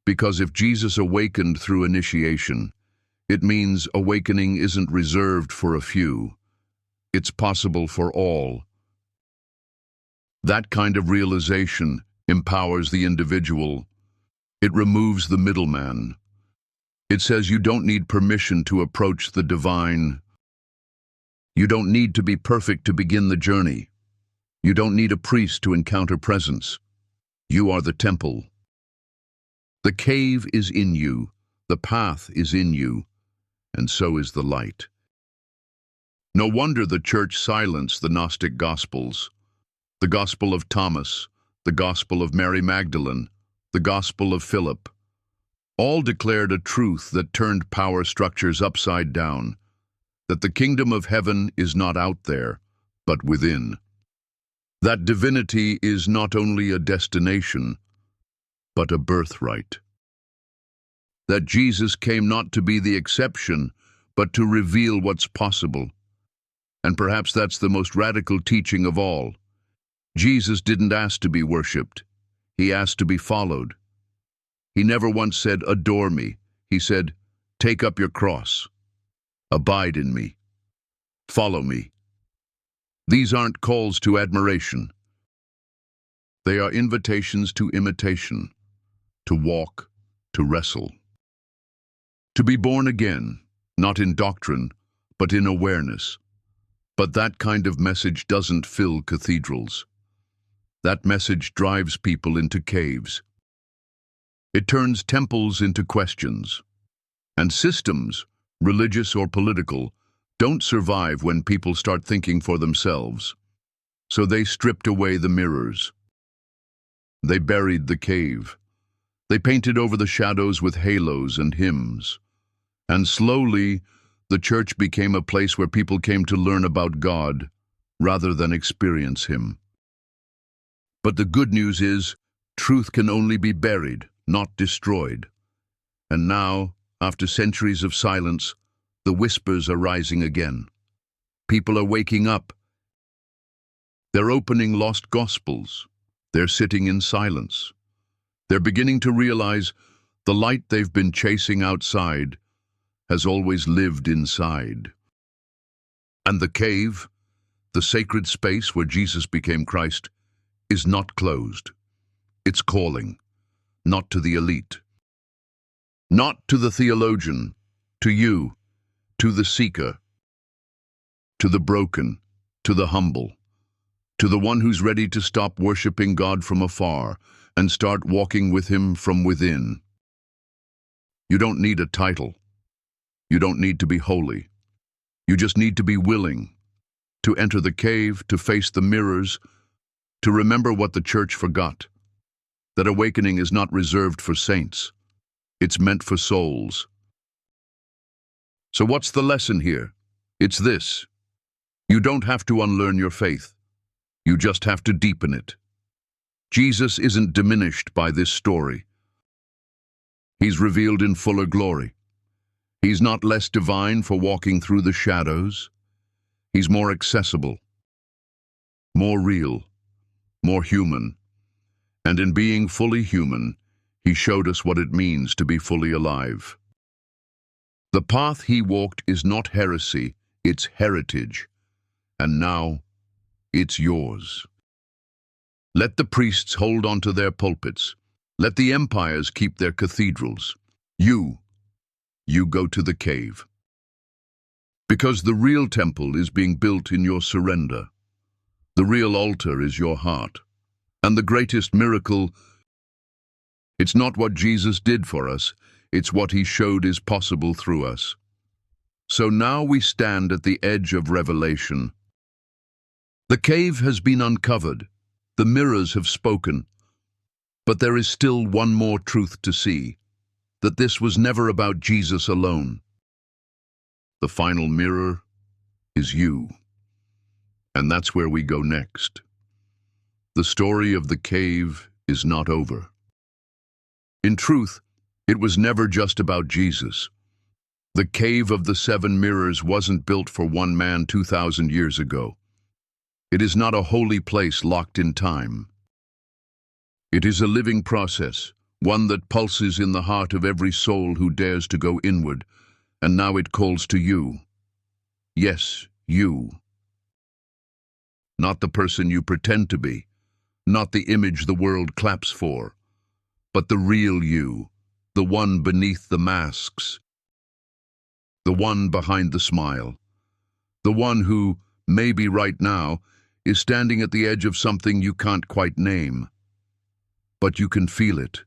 Because if Jesus awakened through initiation, it means awakening isn't reserved for a few. It's possible for all. That kind of realization empowers the individual. It removes the middleman. It says you don't need permission to approach the divine. You don't need to be perfect to begin the journey. You don't need a priest to encounter presence. You are the temple. The cave is in you, the path is in you, and so is the light. No wonder the church silenced the Gnostic Gospels, the Gospel of Thomas, the Gospel of Mary Magdalene, the Gospel of Philip. All declared a truth that turned power structures upside down, that the kingdom of heaven is not out there, but within. That divinity is not only a destination, but a birthright. That Jesus came not to be the exception, but to reveal what's possible. And perhaps that's the most radical teaching of all. Jesus didn't ask to be worshipped. He asked to be followed. He never once said, "Adore me." He said, "Take up your cross. Abide in me. Follow me." These aren't calls to admiration. They are invitations to imitation, to walk, to wrestle. To be born again, not in doctrine, but in awareness. But that kind of message doesn't fill cathedrals. That message drives people into caves. It turns temples into questions. And systems, religious or political, don't survive when people start thinking for themselves. So they stripped away the mirrors. They buried the cave. They painted over the shadows with halos and hymns. And slowly, the church became a place where people came to learn about God rather than experience Him. But the good news is, truth can only be buried, not destroyed. And now, after centuries of silence, the whispers are rising again. People are waking up. They're opening lost gospels. They're sitting in silence. They're beginning to realize the light they've been chasing outside has always lived inside. And the cave, the sacred space where Jesus became Christ, is not closed. It's calling, not to the elite, not to the theologian, to you, to the seeker, to the broken, to the humble, to the one who's ready to stop worshiping God from afar and start walking with Him from within. You don't need a title. You don't need to be holy. You just need to be willing to enter the cave, to face the mirrors, to remember what the church forgot, that awakening is not reserved for saints. It's meant for souls. So what's the lesson here? It's this. You don't have to unlearn your faith. You just have to deepen it. Jesus isn't diminished by this story. He's revealed in fuller glory. He's not less divine for walking through the shadows. He's more accessible, more real, more human. And in being fully human, He showed us what it means to be fully alive. The path He walked is not heresy, it's heritage. And now, it's yours. Let the priests hold on to their pulpits. Let the empires keep their cathedrals. You go to the cave. Because the real temple is being built in your surrender. The real altar is your heart. And the greatest miracle, it's not what Jesus did for us, it's what He showed is possible through us. So now we stand at the edge of revelation. The cave has been uncovered. The mirrors have spoken. But there is still one more truth to see, that this was never about Jesus alone. The final mirror is you. And that's where we go next. The story of the cave is not over. In truth, it was never just about Jesus. The cave of the 7 mirrors wasn't built for one man 2,000 years ago. It is not a holy place locked in time. It is a living process, one that pulses in the heart of every soul who dares to go inward, and now it calls to you. Yes, you. Not the person you pretend to be, not the image the world claps for, but the real you, the one beneath the masks, the one behind the smile, the one who, maybe right now, is standing at the edge of something you can't quite name. But you can feel it,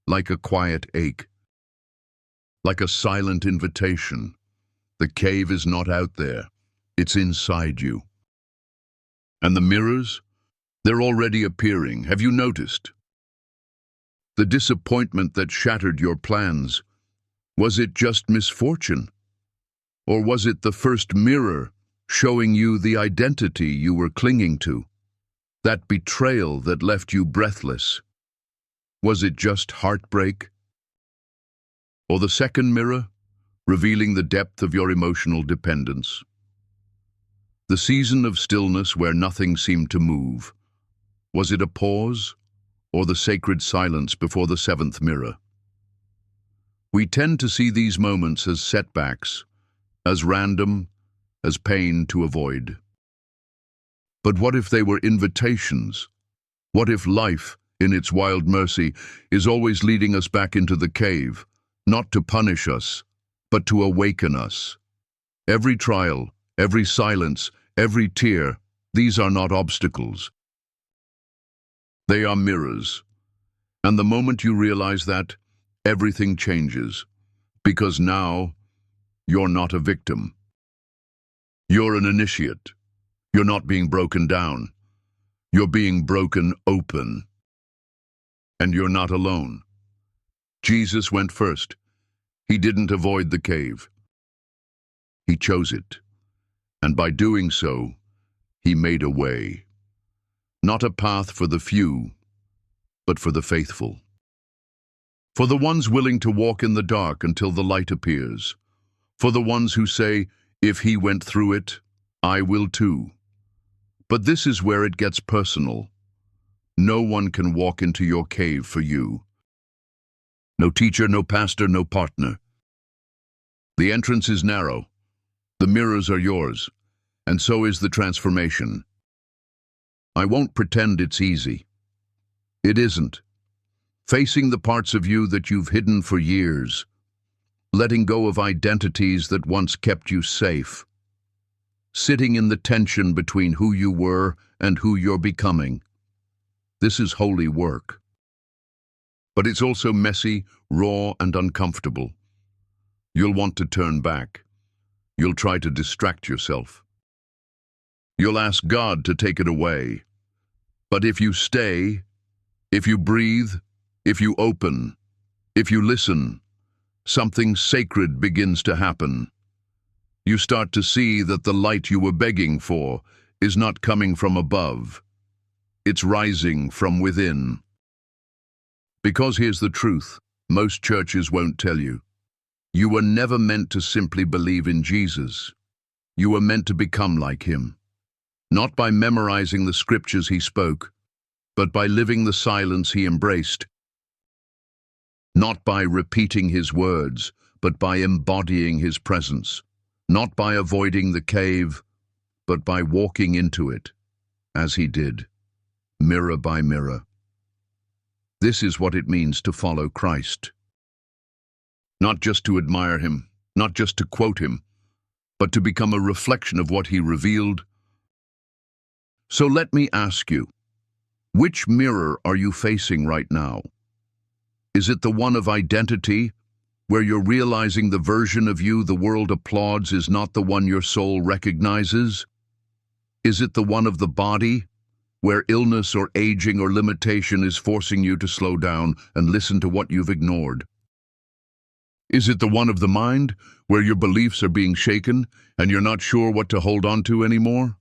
like a quiet ache, like a silent invitation. The cave is not out there, it's inside you. And the mirrors? They're already appearing, have you noticed? The disappointment that shattered your plans, was it just misfortune? Or was it the first mirror showing you the identity you were clinging to? That betrayal that left you breathless? Was it just heartbreak? Or the second mirror, revealing the depth of your emotional dependence? The season of stillness where nothing seemed to move. Was it a pause, or the sacred silence before the 7th mirror? We tend to see these moments as setbacks, as random, as pain to avoid. But what if they were invitations? What if life, in its wild mercy, is always leading us back into the cave, not to punish us, but to awaken us? Every trial, every silence, every tear, these are not obstacles. They are mirrors. And the moment you realize that, everything changes. Because now, you're not a victim. You're an initiate. You're not being broken down. You're being broken open. And you're not alone. Jesus went first. He didn't avoid the cave. He chose it. And by doing so, he made a way. Not a path for the few, but for the faithful. For the ones willing to walk in the dark until the light appears. For the ones who say, if he went through it, I will too. But this is where it gets personal. No one can walk into your cave for you. No teacher, no pastor, no partner. The entrance is narrow. The mirrors are yours, and so is the transformation. I won't pretend it's easy. It isn't. Facing the parts of you that you've hidden for years. Letting go of identities that once kept you safe. Sitting in the tension between who you were and who you're becoming. This is holy work. But it's also messy, raw, and uncomfortable. You'll want to turn back. You'll try to distract yourself. You'll ask God to take it away. But if you stay, if you breathe, if you open, if you listen, something sacred begins to happen. You start to see that the light you were begging for is not coming from above. It's rising from within. Because here's the truth, most churches won't tell you. You were never meant to simply believe in Jesus. You were meant to become like him. Not by memorizing the scriptures he spoke, but by living the silence he embraced. Not by repeating his words, but by embodying his presence. Not by avoiding the cave, but by walking into it, as he did, mirror by mirror. This is what it means to follow Christ. Not just to admire him, not just to quote him, but to become a reflection of what he revealed. So let me ask you, which mirror are you facing right now? Is it the one of identity, where you're realizing the version of you the world applauds is not the one your soul recognizes? Is it the one of the body, where illness or aging or limitation is forcing you to slow down and listen to what you've ignored? Is it the one of the mind, where your beliefs are being shaken and you're not sure what to hold on to anymore?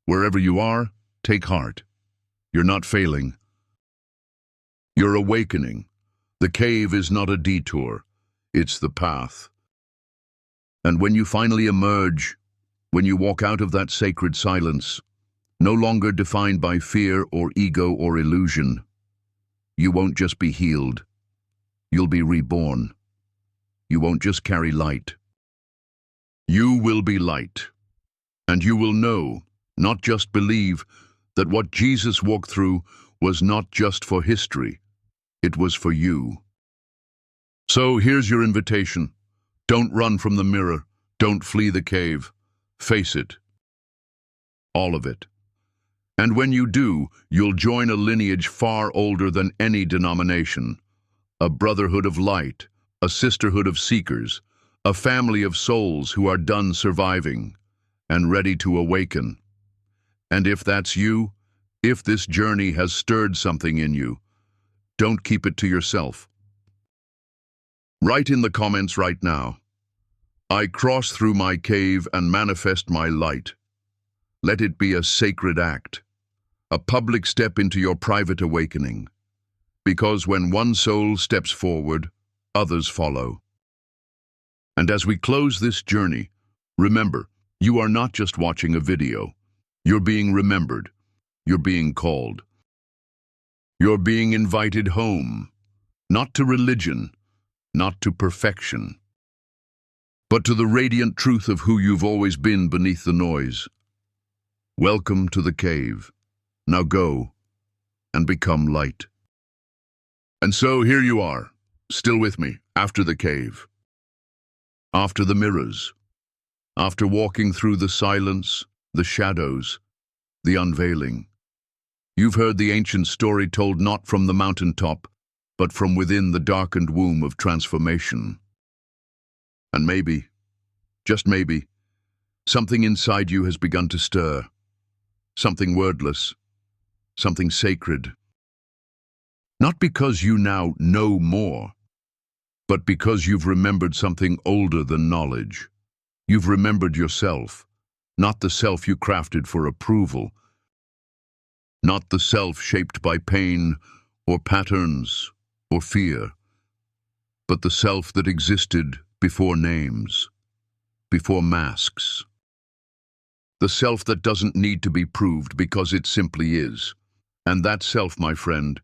Wherever you are, take heart. You're not failing. You're awakening. The cave is not a detour, it's the path. And when you finally emerge, when you walk out of that sacred silence, no longer defined by fear or ego or illusion, you won't just be healed, you'll be reborn. You won't just carry light. You will be light. And you will know, not just believe, that what Jesus walked through was not just for history, it was for you. So here's your invitation. Don't run from the mirror. Don't flee the cave. Face it. All of it. And when you do, you'll join a lineage far older than any denomination. A brotherhood of light, a sisterhood of seekers, a family of souls who are done surviving and ready to awaken. And if that's you, if this journey has stirred something in you, don't keep it to yourself. Write in the comments right now, I cross through my cave and manifest my light. Let it be a sacred act, a public step into your private awakening. Because when one soul steps forward, others follow. And as we close this journey, remember, you are not just watching a video. You're being remembered. You're being called. You're being invited home, not to religion, not to perfection, but to the radiant truth of who you've always been beneath the noise. Welcome to the cave. Now go and become light. And so here you are, still with me, after the cave, after the mirrors, after walking through the silence, the shadows, the unveiling. You've heard the ancient story told not from the mountaintop, but from within the darkened womb of transformation. And maybe, just maybe, something inside you has begun to stir. Something wordless, something sacred. Not because you now know more, but because you've remembered something older than knowledge. You've remembered yourself, not the self you crafted for approval, not the self shaped by pain or patterns or fear, but the self that existed before names, before masks. The self that doesn't need to be proved because it simply is. And that self, my friend,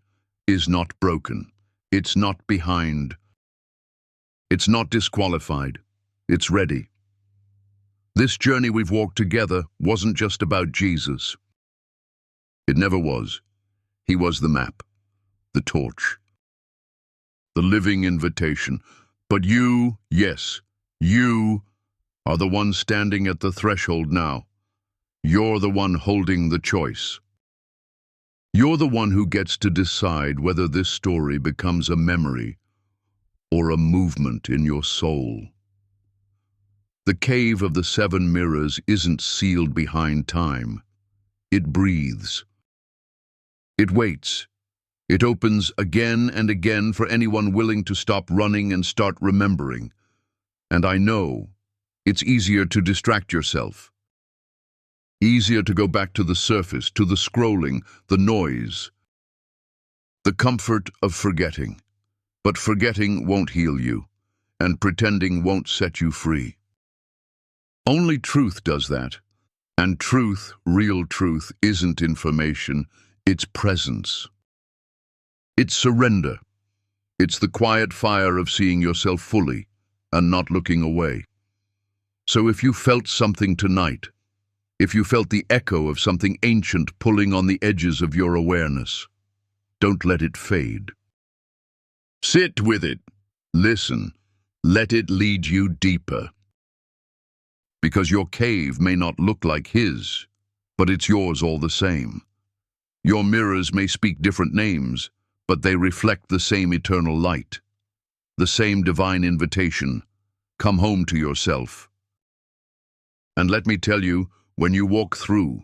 is not broken. It's not behind. It's not disqualified. It's ready. This journey we've walked together wasn't just about Jesus. It never was. He was the map, the torch, the living invitation. But you, yes, you are the one standing at the threshold now. You're the one holding the choice. You're the one who gets to decide whether this story becomes a memory or a movement in your soul. The cave of the 7 mirrors isn't sealed behind time. It breathes. It waits. It opens again and again for anyone willing to stop running and start remembering. And I know it's easier to distract yourself. Easier to go back to the surface, to the scrolling, the noise, the comfort of forgetting. But forgetting won't heal you, and pretending won't set you free. Only truth does that. And truth, real truth, isn't information, it's presence. It's surrender. It's the quiet fire of seeing yourself fully and not looking away. So if you felt something tonight, if you felt the echo of something ancient pulling on the edges of your awareness, don't let it fade. Sit with it. Listen. Let it lead you deeper. Because your cave may not look like his, but it's yours all the same. Your mirrors may speak different names, but they reflect the same eternal light, the same divine invitation. Come home to yourself. And let me tell you, when you walk through,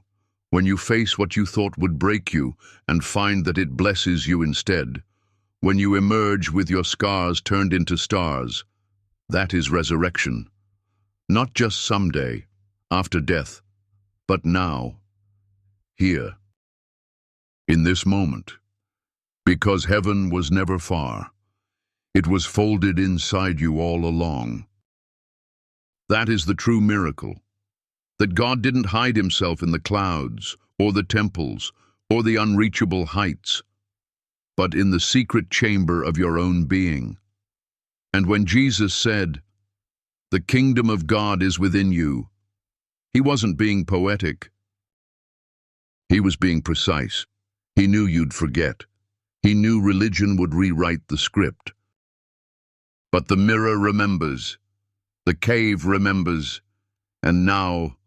when you face what you thought would break you and find that it blesses you instead, when you emerge with your scars turned into stars, that is resurrection. Not just someday, after death, but now, here, in this moment. Because heaven was never far. It was folded inside you all along. That is the true miracle. That God didn't hide himself in the clouds, or the temples, or the unreachable heights, but in the secret chamber of your own being. And when Jesus said, "The kingdom of God is within you," he wasn't being poetic. He was being precise. He knew you'd forget. He knew religion would rewrite the script. But the mirror remembers. The cave remembers. And now,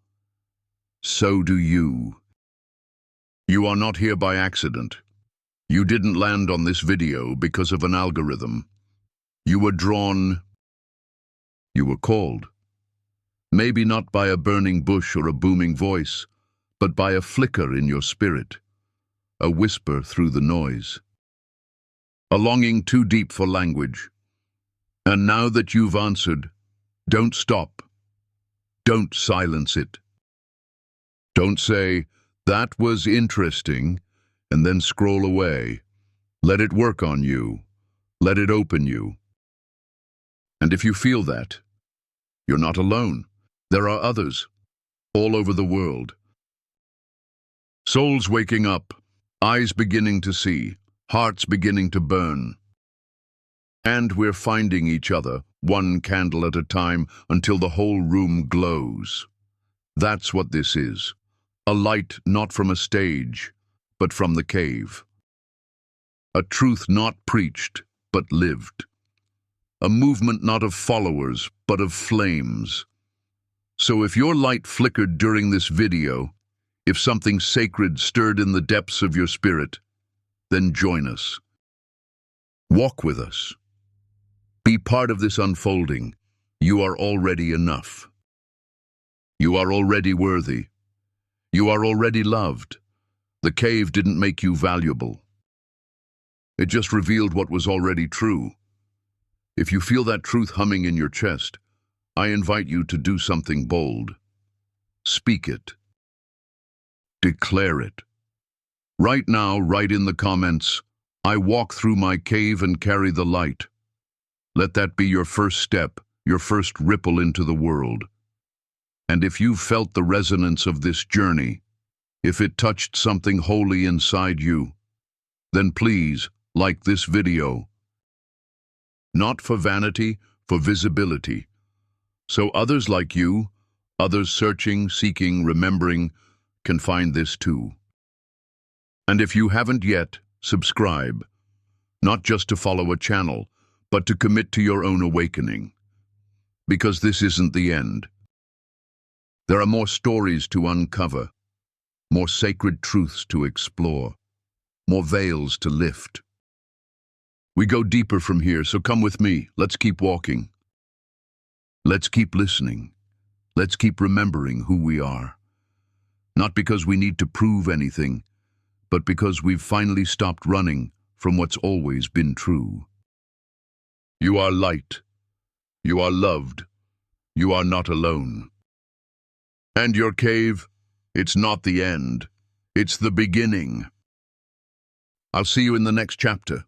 so do you. You are not here by accident. You didn't land on this video because of an algorithm. You were drawn. You were called. Maybe not by a burning bush or a booming voice, but by a flicker in your spirit, a whisper through the noise, a longing too deep for language. And now that you've answered, don't stop. Don't silence it. Don't say, "That was interesting," and then scroll away. Let it work on you. Let it open you. And if you feel that, you're not alone. There are others, all over the world. Souls waking up, eyes beginning to see, hearts beginning to burn. And we're finding each other, one candle at a time, until the whole room glows. That's what this is. A light not from a stage, but from the cave. A truth not preached, but lived. A movement not of followers, but of flames. So if your light flickered during this video, if something sacred stirred in the depths of your spirit, then join us. Walk with us. Be part of this unfolding. You are already enough. You are already worthy. You are already loved. The cave didn't make you valuable. It just revealed what was already true. If you feel that truth humming in your chest, I invite you to do something bold. Speak it. Declare it. Right now, write in the comments, I walk through my cave and carry the light. Let that be your first step, your first ripple into the world. And if you've felt the resonance of this journey, if it touched something holy inside you, then please like this video. Not for vanity, for visibility. So others like you, others searching, seeking, remembering, can find this too. And if you haven't yet, subscribe. Not just to follow a channel, but to commit to your own awakening. Because this isn't the end. There are more stories to uncover, more sacred truths to explore, more veils to lift. We go deeper from here, so come with me. Let's keep walking. Let's keep listening. Let's keep remembering who we are. Not because we need to prove anything, but because we've finally stopped running from what's always been true. You are light. You are loved. You are not alone. And your cave, it's not the end. It's the beginning. I'll see you in the next chapter.